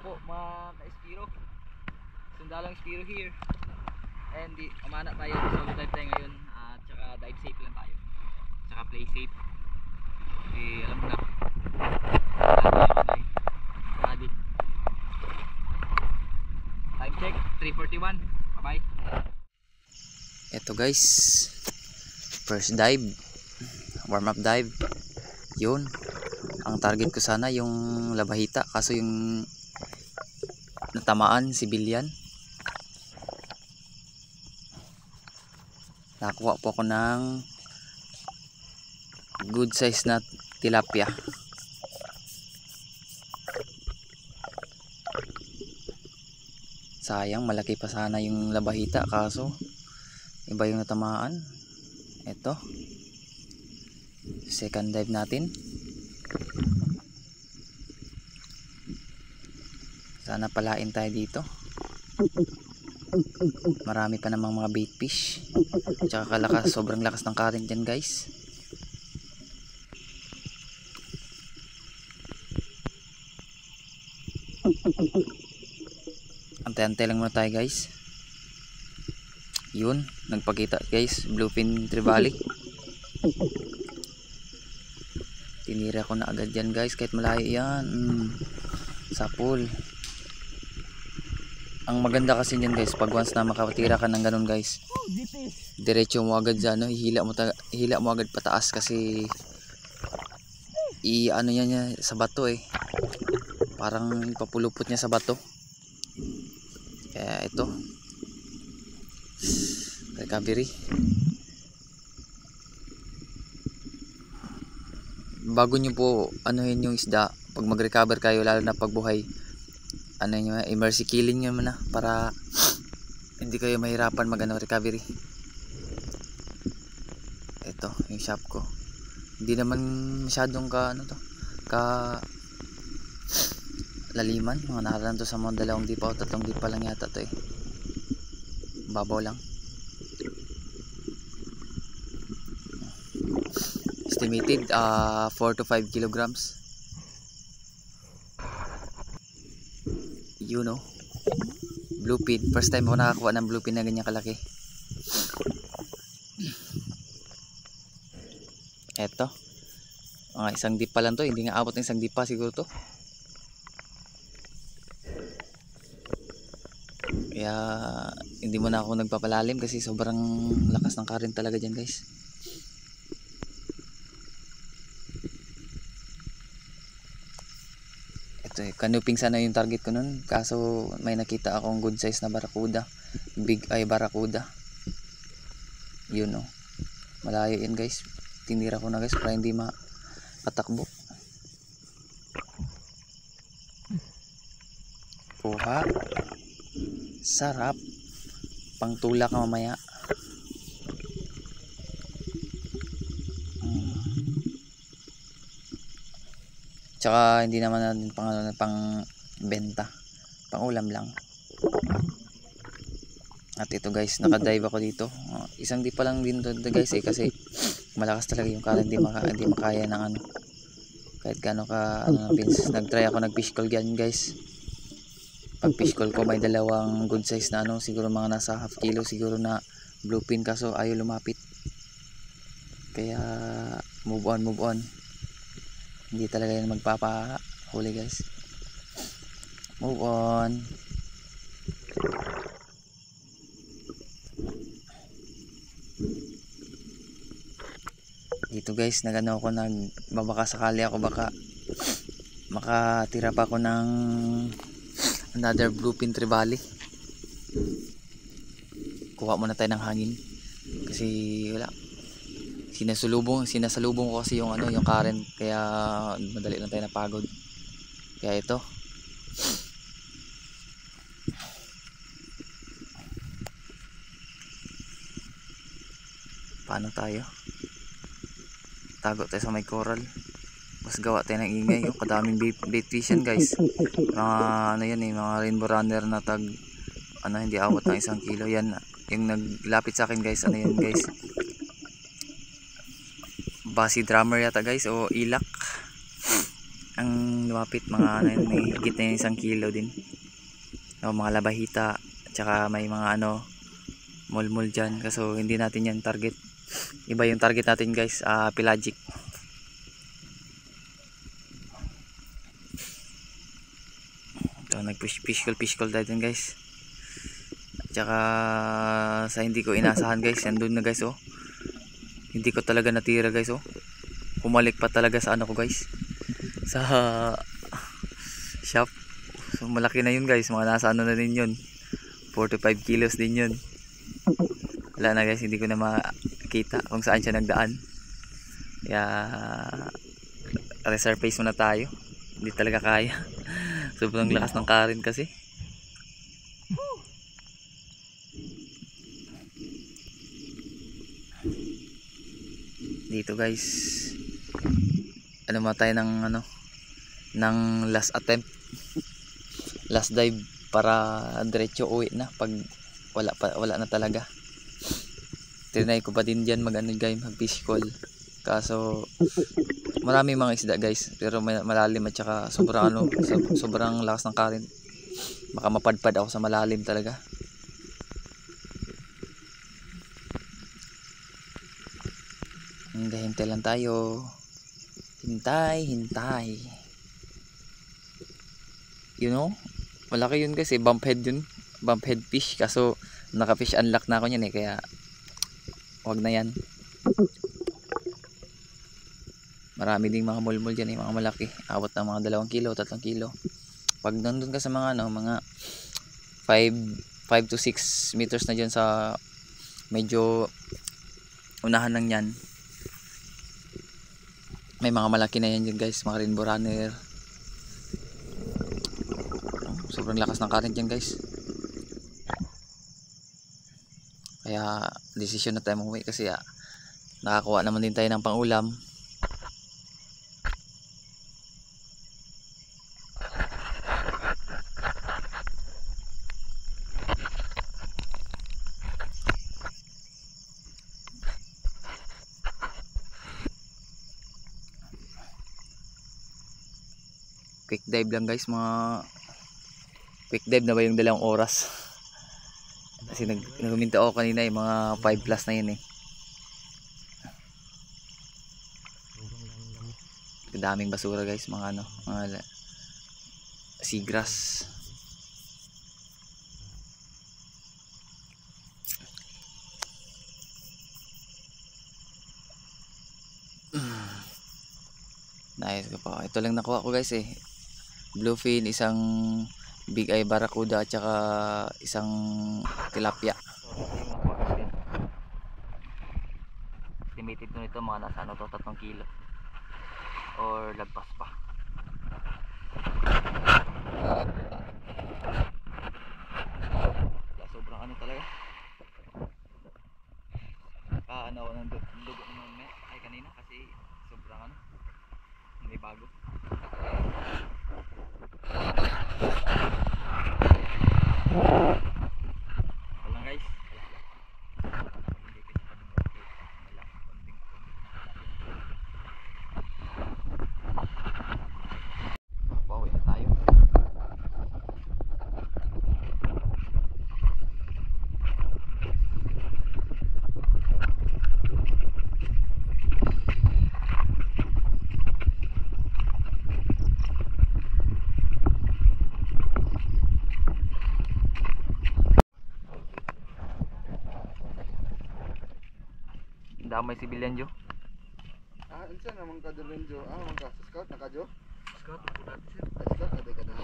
po mga ka-Espiro. Sundalang Espiro here. And umana tayo, solo dive tayo ngayon. At saka dive safe lang tayo. Tsaka play safe. Eh alam mo na. Ready. Time check 3:41. Bye bye. Eto guys, first dive, warm up dive. Yun, ang target ko sana yung labahita, kaso yung natamaan civilian. Nakakuha po ako ng good size na tilapia. Sayang, malaki pa sana yung labahita, kaso iba yung natamaan. Ito, second dive natin. Sana palain tayo dito. Marami pa namang mga bait fish. Tsaka kalakas, sobrang lakas ng current dyan guys. Antay-antay lang muna tayo guys. Yun, nagpakita guys, bluefin trevally. Tinira ko na agad yan guys, kahit malayo yan. Sapul. Ang maganda kasi yan guys, pag once na makatira ka ng ganun guys, diretso mo agad dyan, no? hila mo agad pataas kasi ano yan niya sa bato eh. Parang papulupot niya sa bato. Kaya ito, recovery. Bago nyo po anuhin yung isda, pag mag-recover kayo, lalo na pagbuhay, ano nyo, emergency killing nyo na para hindi kayo mahirapan mag-ano, recovery. Ito yung shop ko, hindi naman masyadong laliman. Mga naralan to sa mga 2 dipa o 3 dipa lang yata to eh. Babaw lang. Estimated 4 to 5 kilograms. You know, bluefin. First time ako nakakuha ng bluefin na ganyan kalaki. Eto, mga 1 dipa lang to. Hindi nga abot ng 1 dipa siguro to. Kaya hindi mo na ako nagpapalalim kasi sobrang lakas ng current talaga dyan guys. Ito eh, kanuping sana yung target ko nun, kaso may nakita akong good size na barakuda. Big eye barakuda. Yun o, malayo yun guys. Tinira ko na guys para hindi mapatakbo. Kuha. Sarap, pangtula ka mamaya. Tsaka hindi naman natin pang benta, pang ulam lang. At ito guys, nakadive ako dito. 1 dipa lang din to guys eh, kasi malakas talaga yung current. Hindi makaya ng ano, kahit gaano ka nag-try ako nag-fish call yan guys. Pag fish call ko may 2 good size na ano, siguro mga nasa half kilo siguro na bluefin, kaso ayaw lumapit. Kaya move on. Hindi talaga yan magpapahuli guys. Move on. Dito guys, nagano ako, nagbabaka sakali ako baka makatira pa ako ng another bluefin trevally. Kuha muna tayo ng hangin kasi wala, sinasalubong ko kasi yung yung current, kaya madali lang tayo napagod. Kaya ito, paano tayo, tago tayo sa may coral, mas gawa tayo ng ingay. Yung kadaming bait fish yan guys, mga yan eh, mga rainbow runner na tag hindi awat ng 1 kilo. Yan yung naglapit sa akin guys, yan guys, basi drummer yata guys o ilak. Ang lumapit, mga ano yun, may higit na yun 1 kilo din. O, mga labahita, tsaka may mga ano, mulmul dyan. Kaso hindi natin yan target. Iba yung target natin guys, pelagic. So, nag-fish call tayo dun guys. Tsaka sa hindi ko inasahan guys, nandun na guys oh. Hindi ko talaga natira guys oh. Humalik pa talaga sa ano ko guys, sa shop. So malaki na yun guys, mga nasa ano na din yun, 45 kilos din yun. Wala na guys, hindi ko na makita kung saan siya nagdaan. Kaya reserve pace muna tayo, hindi talaga kaya. Sobrang lakas ng current kasi. Dito guys, ano mo tayo ng ano, ng last attempt, last dive para diretso uwi na pag wala na talaga. Trinay ko pa din diyan mag ano guys, mag fish call. Kaso marami mga isda guys, pero malalim at saka sobrang ano, sobrang lakas ng current. Baka mapadpad ako sa malalim talaga. Hintay lang tayo. Hintay. You know, malaki yun guys eh, bumphead yun. Bumphead fish. Kaso naka fish unlock na ako yan eh, kaya wag na yan. Marami ding mga mulmul dyan eh, mga malaki. Abot ng mga 2 kilo, 3 kilo. Pag nandun ka sa mga ano, mga 5 to 6 meters na dyan sa medyo unahan lang yan, may mga malaki na yan dyan guys, mga rainbow runner. Sobrang lakas ng current yan guys, kaya desisyon na tayo umuwi kasi nakakuha naman din tayo ng pangulam. Quick dive lang guys, mga quick dive na ba yung 2 oras. Kasi nagminta ako kanina mga 5 plus na yun eh. Daming basura guys, mga ano, mga seagrass. Nice ko pa. Ito lang nakuha ko guys eh, bluefin, isang big eye barracuda at saka isang tilapia. Estimated ko nito mga nasa ano to, 3 kilo or lagpas pa. Sobrang ano talaga, ano ako ng dugo naman ay kanina kasi sobrang ano, may bago. Wala guys, pauwi na tayo. Damay civilian jo. Unsa naman ka doon jo? Naman ka sa scout naka jo? Scout po natin sir. Scout kada kada.